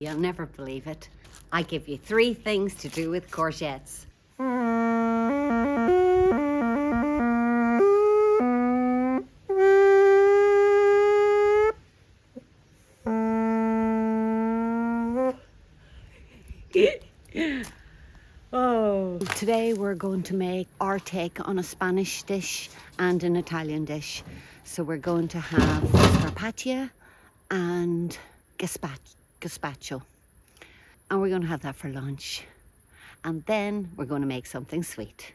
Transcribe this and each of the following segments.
You'll never believe it. I give you 3 things to do with courgettes. Oh. Today we're going to make our take on a Spanish dish and an Italian dish. So we're going to have carpaccio and gazpacho. And we're going to have that for lunch. And then we're going to make something sweet.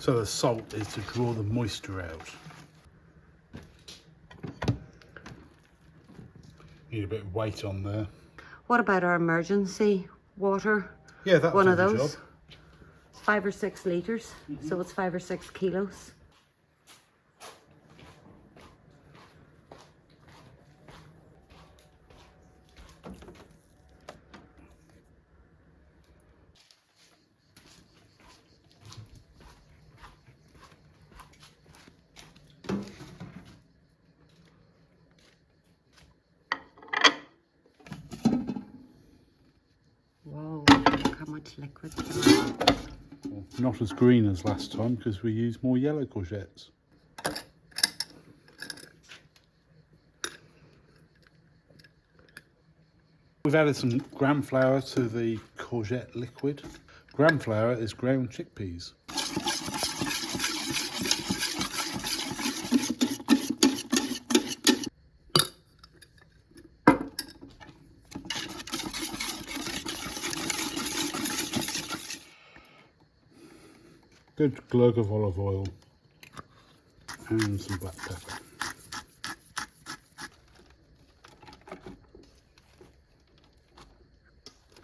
So the salt is to draw the moisture out. Need a bit of weight on there. What about our emergency water? Yeah, that's one of the those. job. It's 5 or 6 litres, so it's 5 or 6 kilos. Whoa, look how much liquid there is. Well, not as green as last time because we used more yellow courgettes. We've added some gram flour to the courgette liquid. Gram flour is ground chickpeas. Good glug of olive oil and some black pepper.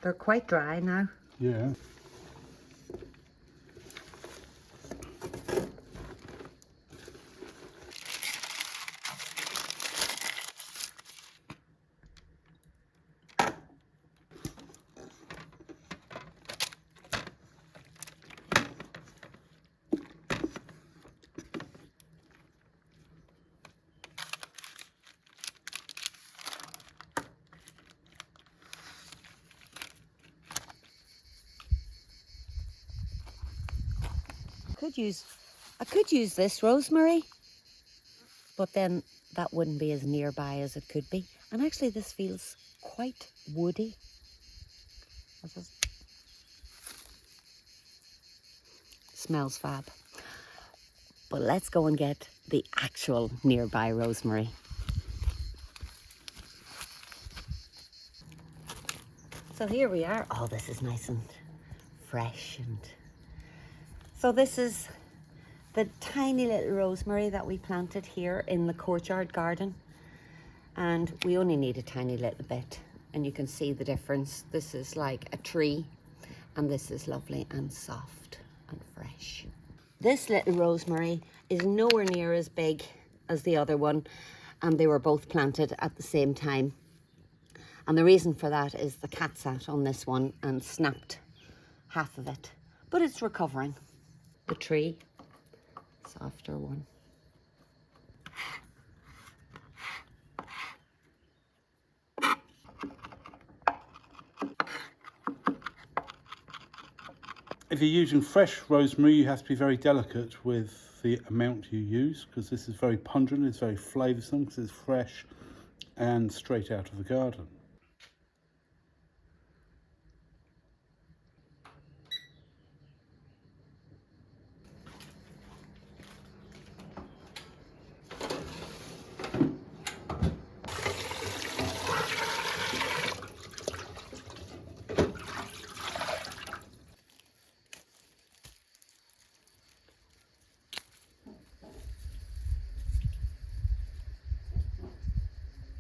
They're quite dry now. Yeah. I could use this rosemary, but then that wouldn't be as nearby as it could be. And actually this feels quite woody. Smells fab. But let's go and get the actual nearby rosemary. So here we are. Oh, this is nice and fresh. So this is the tiny little rosemary that we planted here in the courtyard garden. And we only need a tiny little bit. And you can see the difference. This is like a tree, and this is lovely and soft and fresh. This little rosemary is nowhere near as big as the other one, and they were both planted at the same time. And the reason for that is the cat sat on this one and snapped half of it. but it's recovering. The tree, softer one. If you're using fresh rosemary, you have to be very delicate with the amount you use, because this is very pungent, it's very flavoursome, because it's fresh and straight out of the garden.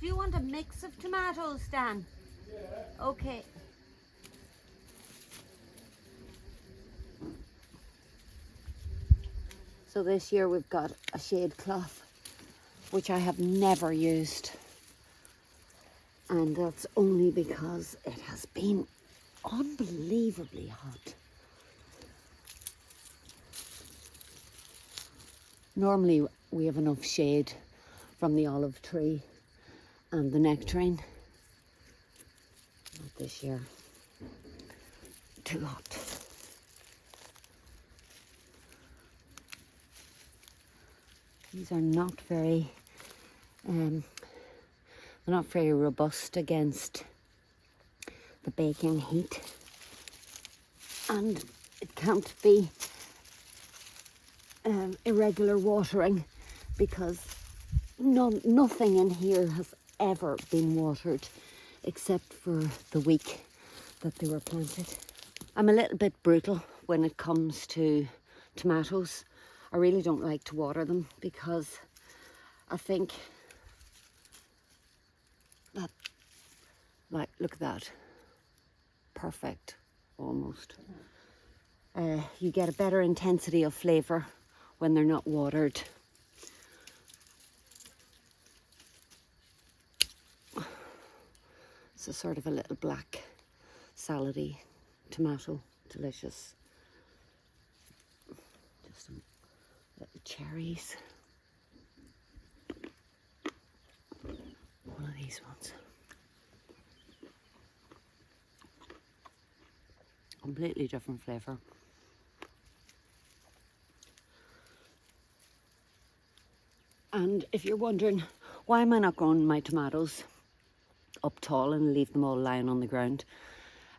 Do you want a mix of tomatoes, Dan? Yeah. Okay. So this year we've got a shade cloth, which I have never used. And that's only because it has been unbelievably hot. Normally we have enough shade from the olive tree and the nectarine. Not this year. Too hot. These are not very they're not very robust against the baking heat, and it can't be irregular watering because nothing in here has ever been watered except for the week that they were planted. I'm a little bit brutal when it comes to tomatoes. I really don't like to water them because I think that, like, look at that, perfect almost. You get a better intensity of flavour when they're not watered. It's a sort of a little black salady tomato, delicious. Just some little cherries. One of these ones. Completely different flavour. And if you're wondering, why am I not growing my tomatoes up tall and leave them all lying on the ground?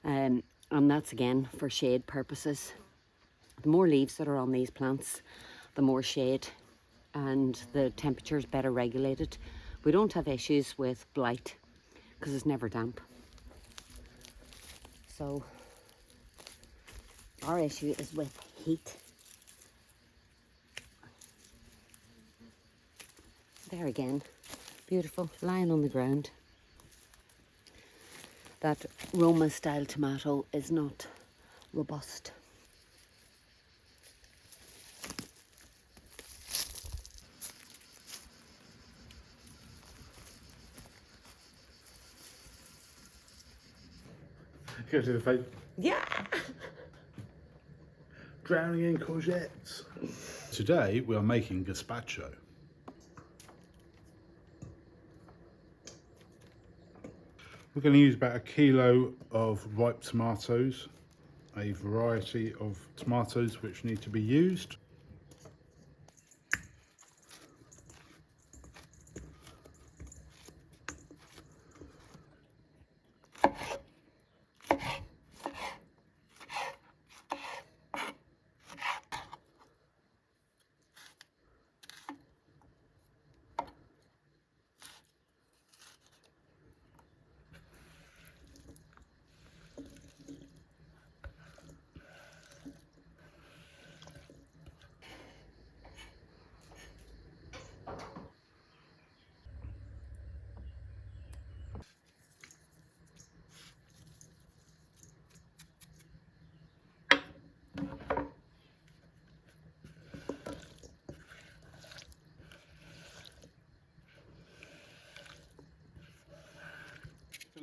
And that's again for shade purposes. The more leaves that are on these plants, the more shade, and the temperature is better regulated. We don't have issues with blight because it's never damp. So our issue is with heat. There again, beautiful, lying on the ground. That Roma style tomato is not robust. Go to the face. Yeah! Drowning in courgettes. Today we are making gazpacho. We're going to use about 1 kilo of ripe tomatoes, a variety of tomatoes which need to be used.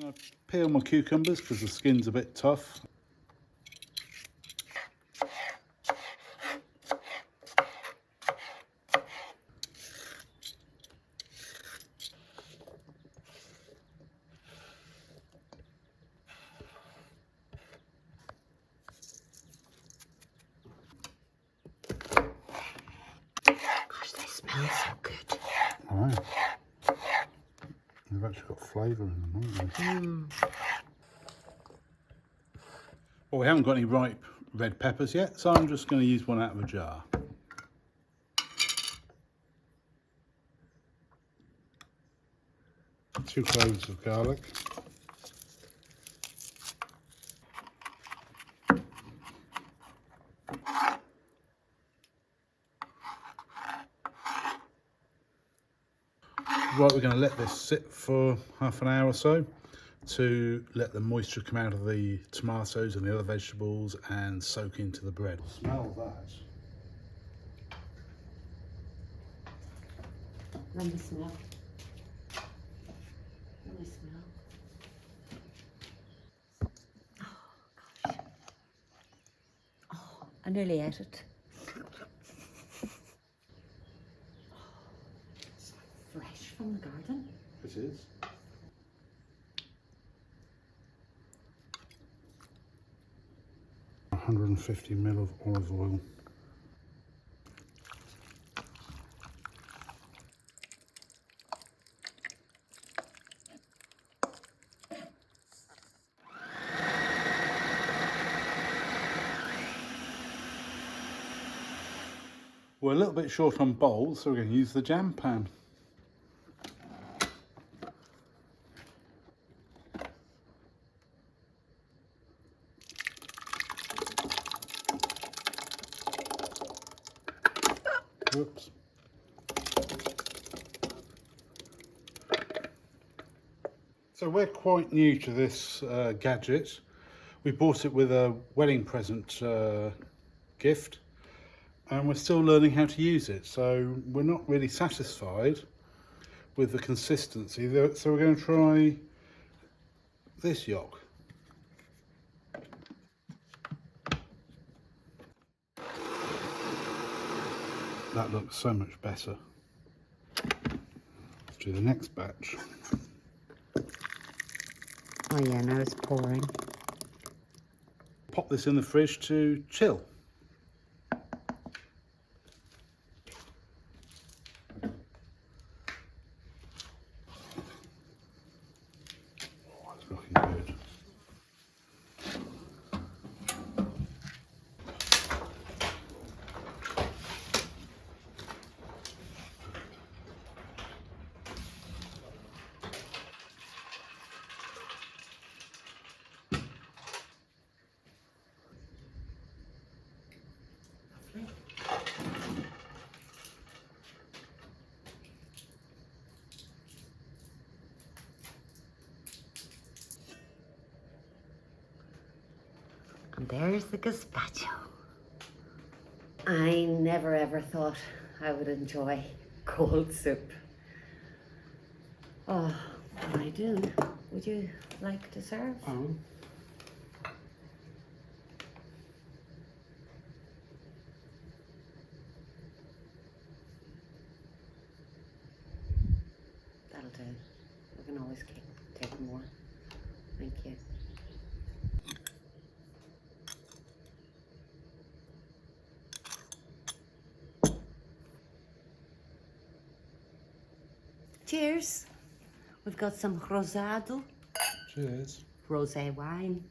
I'm going to peel my cucumbers because the skin's a bit tough. smells so good. All right. They've actually got flavour in them, haven't they? Well, we haven't got any ripe red peppers yet, so I'm just going to use one out of a jar. 2 cloves of garlic. Right, we're going to let this sit for half an hour or so to let the moisture come out of the tomatoes and the other vegetables and soak into the bread. Smell that. Let me smell. Let me smell. Oh, gosh. Oh, I nearly ate it. It's like fresh from the garden. It is. $150 of olive oil. We're a little bit short on bowls, so we're going to use the jam pan. Whoops. So we're quite new to this gadget. We bought it with a wedding present gift, and we're still learning how to use it. So we're not really satisfied with the consistency. So we're going to try this yolk. That looks so much better. Let's do the next batch. Oh yeah, now it's pouring. Pop this in the fridge to chill. Oh, it's looking good. And there's the gazpacho. I never ever thought I would enjoy cold soup. Oh, but I do. Would you like to serve? That'll do. We can always take more. Thank you. Cheers. We've got some rosado. Cheers. Rosé wine.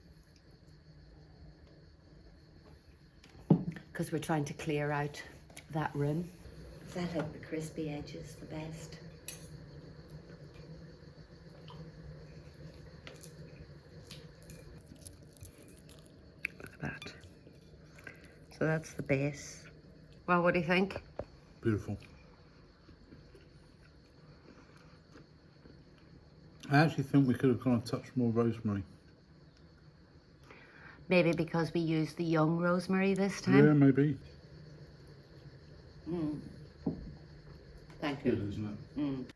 Because we're trying to clear out that rim. That had the crispy edges the best. Look at that. So that's the base. Well, what do you think? Beautiful. I actually think we could have gone a touch more rosemary. Maybe because we used the young rosemary this time? Yeah, maybe. Thank you. Good, isn't it?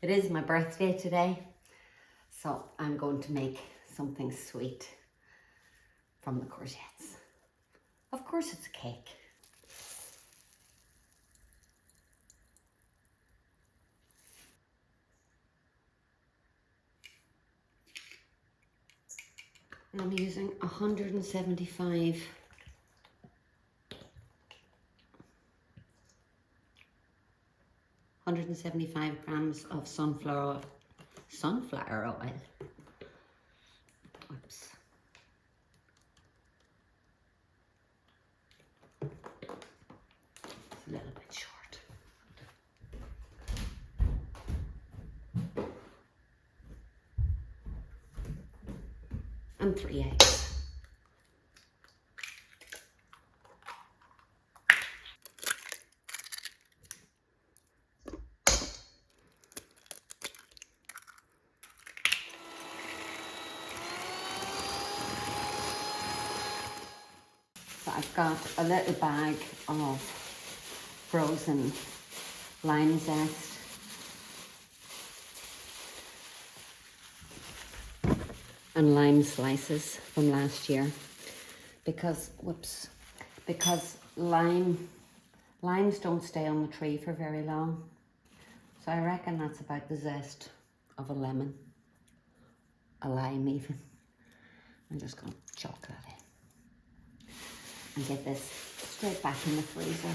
It is my birthday today, so I'm going to make something sweet from the courgettes. Of course it's a cake. And I'm using 175 grams of sunflower oil. Oops. It's a little bit short. And 3 eggs. So I've got a little bag of frozen lime zest. And lime slices from last year because limes don't stay on the tree for very long. So I reckon that's about the zest of a lemon, a lime even. I'm just going to chuck that in and get this straight back in the freezer.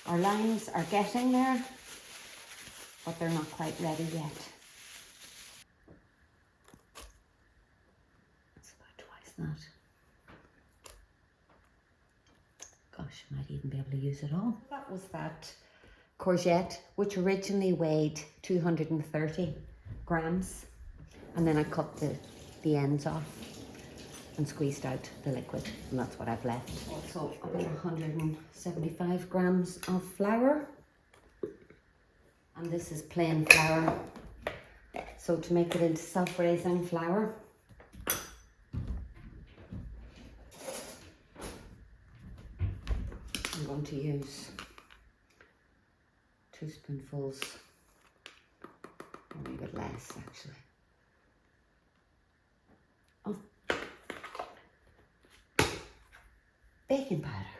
Our limes are getting there, but they're not quite ready yet. That. Gosh, I might even be able to use it all. That was that courgette, which originally weighed 230 grams. And then I cut the ends off and squeezed out the liquid. And that's what I've left. Also about 175 grams of flour. And this is plain flour. So to make it into self-raising flour, I'm going to use 2 spoonfuls, or a bit less actually, of baking powder.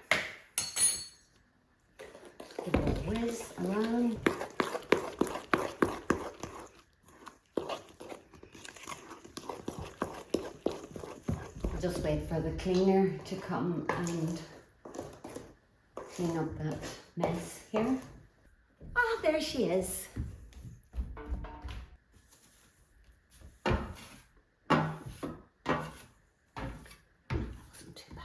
Give it a whiz around. Just wait for the cleaner to come and clean up that mess here. Ah, there she is. Wasn't too bad.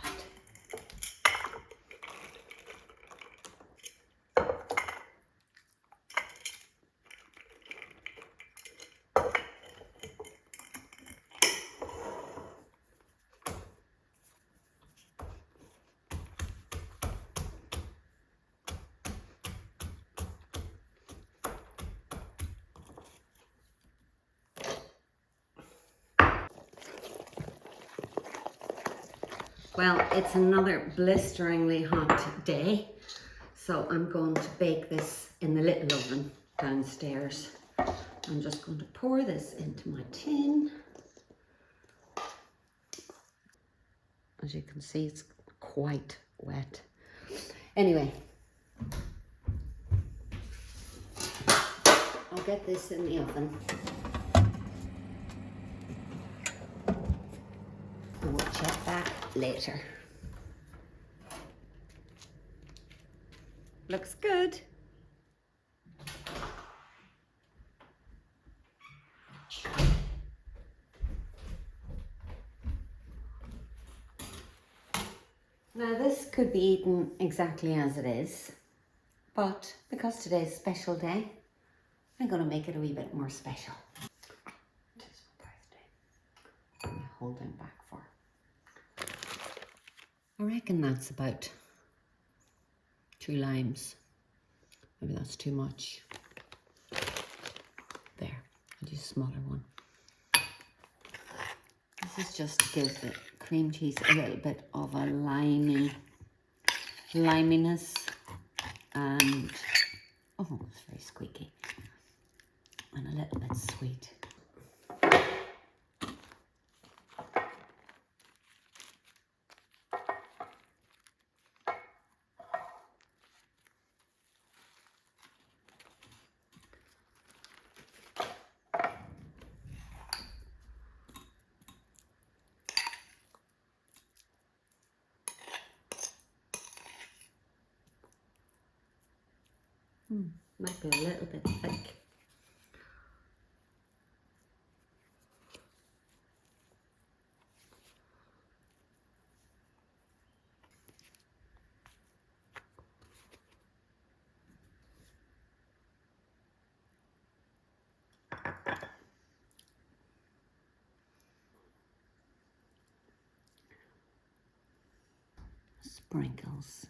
Well, it's another blisteringly hot day, so I'm going to bake this in the little oven downstairs. I'm just going to pour this into my tin. As you can see, it's quite wet. Anyway, I'll get this in the oven. And we'll check back later. Looks good. Now this could be eaten exactly as it is, but because today's a special day, I'm going to make it a wee bit more special. It is my birthday. I'm holding back for. I reckon that's about 2 limes. Maybe that's too much. There, I'll use a smaller one. This is just to give the cream cheese a little bit of a liminess, and oh, it's very squeaky. little bit sweet. Might be a little bit thick. Sprinkles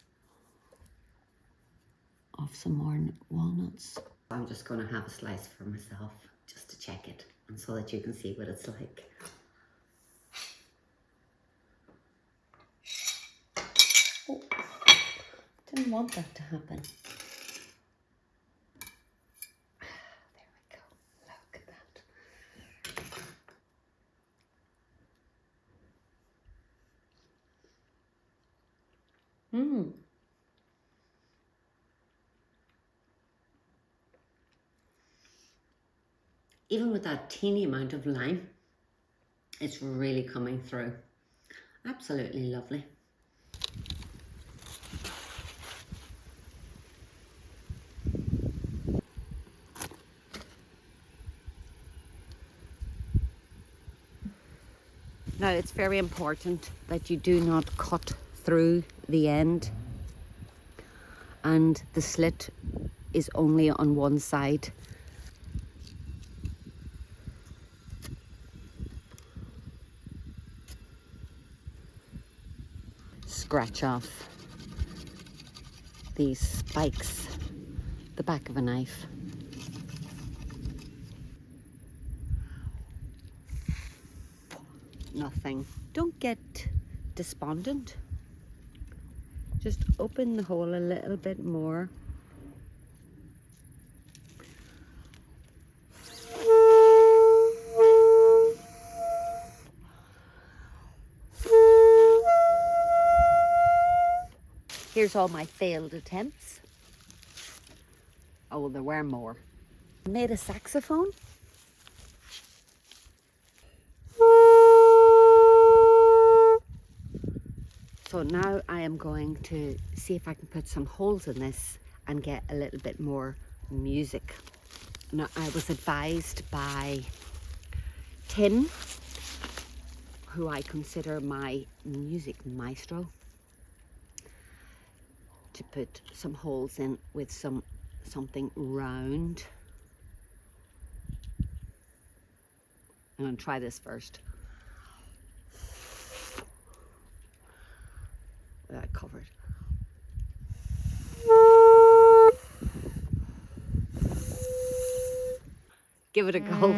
of some more walnuts. I'm just going to have a slice for myself just to check it and so that you can see what it's like. Oh, didn't want that to happen. There we go. Look at that. Even with that teeny amount of lime, it's really coming through. Absolutely lovely. Now, it's very important that you do not cut through the end, and the slit is only on one side. Scratch off these spikes, the back of a knife. Nothing. Don't get despondent. Just open the hole a little bit more. Here's all my failed attempts. Oh, well, there were more. I made a saxophone. So now I am going to see if I can put some holes in this and get a little bit more music. Now, I was advised by Tim, who I consider my music maestro, to put some holes in with something round. I'm going to try this first. That covered. Give it a go.